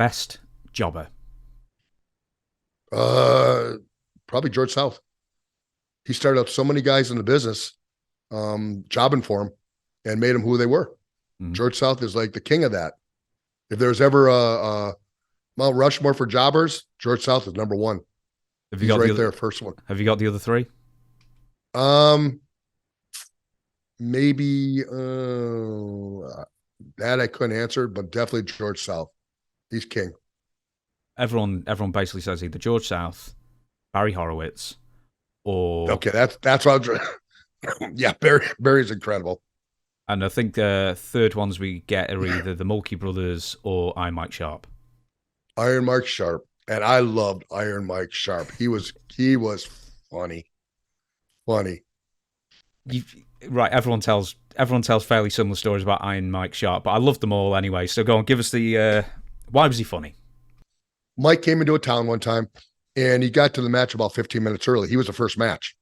Best jobber. Probably George South. He started up so many guys in the business, jobbing for him, and made them who they were. Mm. George South is like the king of that. If there's ever a Mount Rushmore for jobbers, George South is number one. Have you He's got right there, first one. Have you got the other three? Maybe that I couldn't answer, but definitely George South. He's king. Everyone basically says either George South, Barry Horowitz, or Okay, that's what I'm. Yeah, Barry's incredible. and I think the third ones we get are either the Mulkey brothers or I Mike Sharpe. Iron Mike Sharpe, and I loved Iron Mike Sharpe. He was funny. Right, everyone tells fairly similar stories about Iron Mike Sharpe, but I loved them all anyway. So go on, give us the why was he funny? Mike came into a town one time, and he got to the match about 15 minutes early. He was the first match,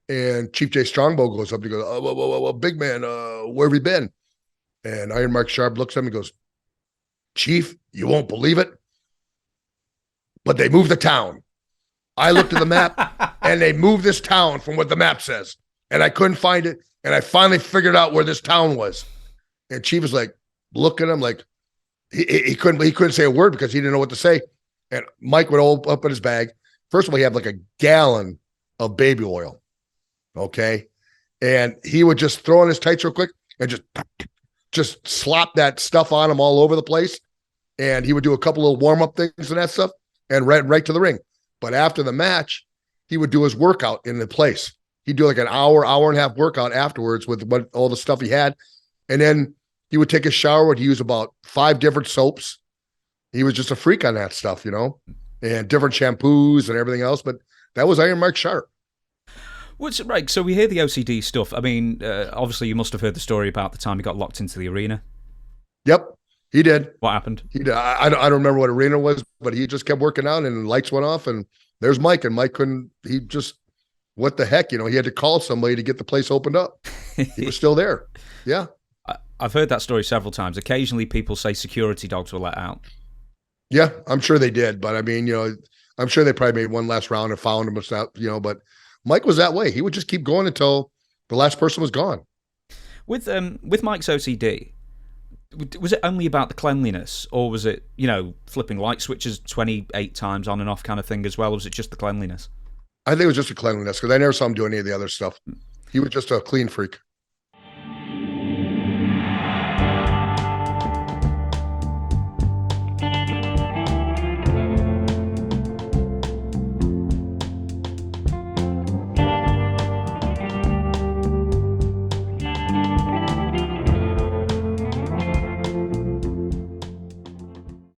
and Chief Jay Strongbow goes up and goes, "Oh, whoa, big man, where have you been?" And Iron Mike Sharpe looks at him and goes, "Chief, you won't believe it, but they moved the town. I looked at the map, and they moved this town from what the map says, and I couldn't find it, and I finally figured out where this town was." And Chief was like, looking at him like he couldn't say a word because he didn't know what to say. And Mike would open his bag. First of all, he had like a gallon of baby oil. Okay. And he would just throw on his tights real quick and just slop that stuff on him all over the place. And he would do a couple of warm-up things and that stuff and right to the ring. But after the match, he would do his workout in the place. He'd do like an hour and a half workout afterwards with all the stuff he had. And then he would take a shower. He'd use about 5 different soaps. He was just a freak on that stuff, and different shampoos and everything else. But that was Iron Mike Sharpe. What's right? So we hear the OCD stuff. I mean, obviously you must have heard the story about the time he got locked into the arena. Yep, he did. What happened? He did. I don't remember what arena it was, but he just kept working out and lights went off and there's Mike. And Mike couldn't, what the heck? He had to call somebody to get the place opened up. He was still there. Yeah. I've heard that story several times. Occasionally people say security dogs were let out. Yeah, I'm sure they did. But I mean, I'm sure they probably made one last round and found him, but Mike was that way. He would just keep going until the last person was gone. With Mike's OCD, was it only about the cleanliness, or was it, flipping light switches 28 times on and off kind of thing as well, or was it just the cleanliness? I think it was just a cleanliness because I never saw him do any of the other stuff. He was just a clean freak.